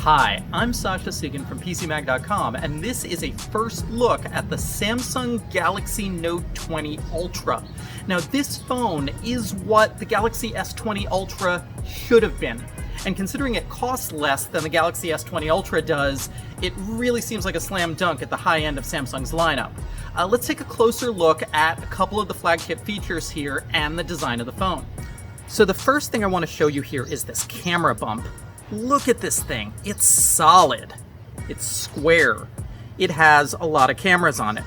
Hi, I'm Sasha Sigan from PCMag.com, and this is a first look at the Samsung Galaxy Note 20 Ultra. Now, this phone is what the Galaxy S20 Ultra should have been, and considering it costs less than the Galaxy S20 Ultra does, it really seems like a slam dunk at the high end of Samsung's lineup. Let's take a closer look at a couple of the flagship features here and the design of the phone. So the first thing I want to show you here is this camera bump. Look at this thing. It's solid. It's square. It has a lot of cameras on it.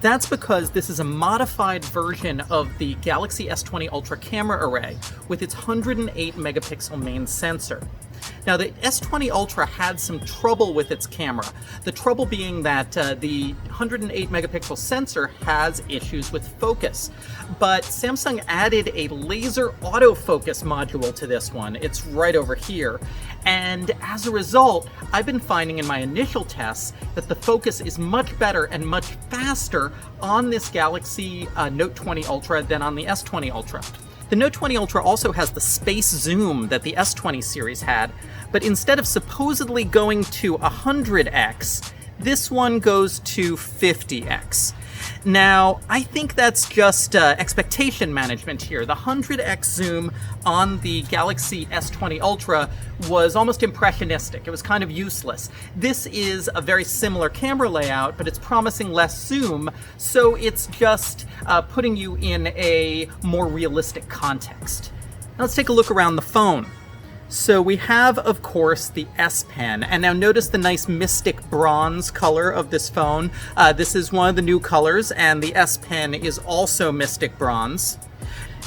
That's because this is a modified version of the Galaxy S20 Ultra camera array with its 108 megapixel main sensor. Now, the S20 Ultra had some trouble with its camera. The trouble being that the 108 megapixel sensor has issues with focus. But Samsung added a laser autofocus module to this one. It's right over here. And as a result, I've been finding in my initial tests that the focus is much better and much faster on this Galaxy Note 20 Ultra than on the S20 Ultra. The Note 20 Ultra also has the space zoom that the S20 series had, but instead of supposedly going to 100x, this one goes to 50x. Now, I think that's just expectation management here. The 100x zoom on the Galaxy S20 Ultra was almost impressionistic. It was kind of useless. This is a very similar camera layout, but it's promising less zoom, so it's just putting you in a more realistic context. Now let's take a look around the phone. So we have, of course, the S Pen, and now notice the nice mystic bronze color of this phone. This is one of the new colors, and the S Pen is also mystic bronze.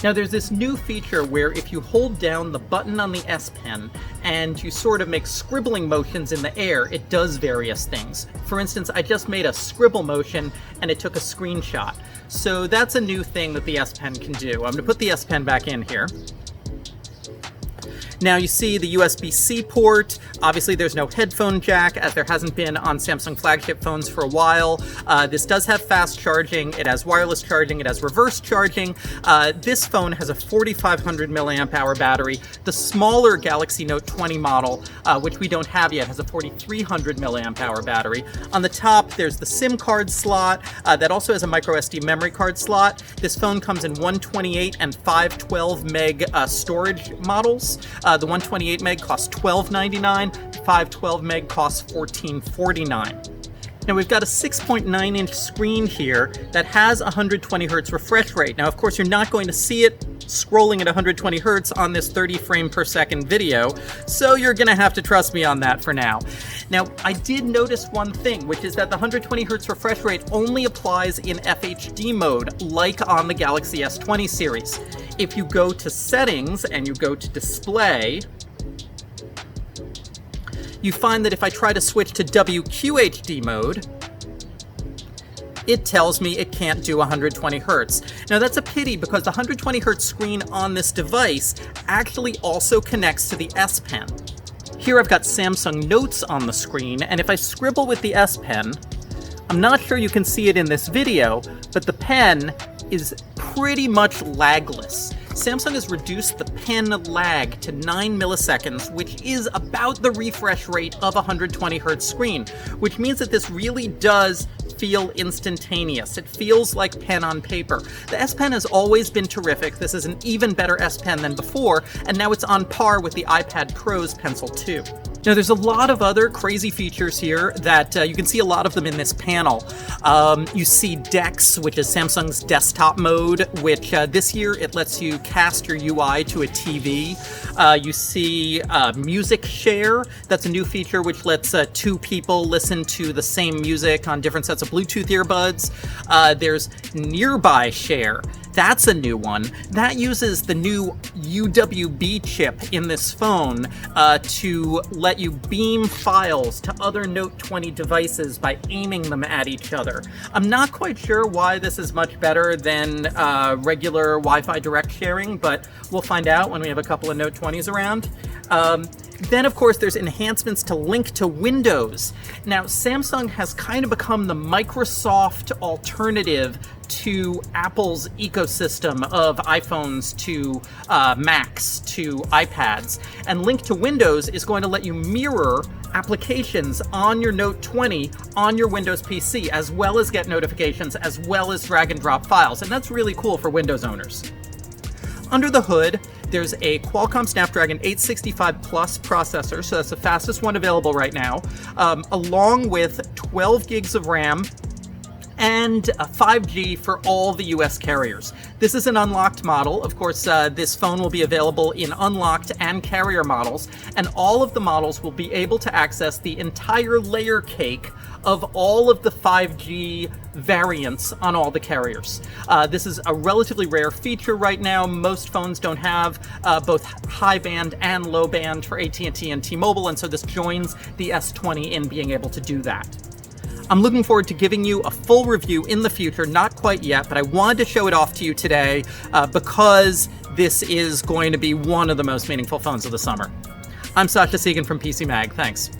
Now there's this new feature where if you hold down the button on the S Pen and you sort of make scribbling motions in the air, it does various things. For instance, I just made a scribble motion and it took a screenshot. So that's a new thing that the S Pen can do. I'm going to put the S Pen back in here. Now you see the USB-C port. Obviously there's no headphone jack, as there hasn't been on Samsung flagship phones for a while. This does have fast charging, it has wireless charging, it has reverse charging. This phone has a 4,500 milliamp hour battery. The smaller Galaxy Note 20 model, which we don't have yet, has a 4,300 milliamp hour battery. On the top, there's the SIM card slot that also has a micro SD memory card slot. This phone comes in 128 and 512 meg storage models. The 128 meg costs $12.99, the 512 meg costs $14.49. Now we've got a 6.9-inch screen here that has 120 Hz refresh rate. Now, of course, you're not going to see it scrolling at 120 Hz on this 30 frame per second video, so you're going to have to trust me on that for now. Now, I did notice one thing, which is that the 120 Hz refresh rate only applies in FHD mode, like on the Galaxy S20 series. If you go to Settings and you go to Display, you find that if I try to switch to WQHD mode, it tells me it can't do 120 Hz. Now that's a pity because the 120 Hz screen on this device actually also connects to the S Pen. Here I've got Samsung Notes on the screen, and if I scribble with the S Pen, I'm not sure you can see it in this video, but the pen is pretty much lagless. Samsung has reduced the pen lag to 9 milliseconds, which is about the refresh rate of a 120 Hz screen, which means that this really does feel instantaneous. It feels like pen on paper. The S Pen has always been terrific. This is an even better S Pen than before, and now it's on par with the iPad Pro's Pencil 2. Now, there's a lot of other crazy features here that you can see a lot of them in this panel. You see DeX, which is Samsung's desktop mode, which this year it lets you cast your UI to a TV. You see Music Share. That's a new feature which lets two people listen to the same music on different sets of Bluetooth earbuds. There's Nearby Share. That's a new one. That uses the new UWB chip in this phone to let you beam files to other Note 20 devices by aiming them at each other. I'm not quite sure why this is much better than regular Wi-Fi direct sharing, but we'll find out when we have a couple of Note 20s around. Then, of course, there's enhancements to link to Windows. Now, Samsung has kind of become the Microsoft alternative to Apple's ecosystem of iPhones to Macs to iPads. And Link to Windows is going to let you mirror applications on your Note 20 on your Windows PC, as well as get notifications, as well as drag and drop files. And that's really cool for Windows owners. Under the hood, there's a Qualcomm Snapdragon 865 Plus processor, so that's the fastest one available right now, along with 12 gigs of RAM and 5G for all the US carriers. This is an unlocked model. Of course, this phone will be available in unlocked and carrier models, and all of the models will be able to access the entire layer cake of all of the 5G variants on all the carriers. This is a relatively rare feature right now. Most phones don't have both high band and low band for AT&T and T-Mobile, and so this joins the S20 in being able to do that. I'm looking forward to giving you a full review in the future, not quite yet, but I wanted to show it off to you today because this is going to be one of the most meaningful phones of the summer. I'm Sasha Segan from PC Mag. Thanks.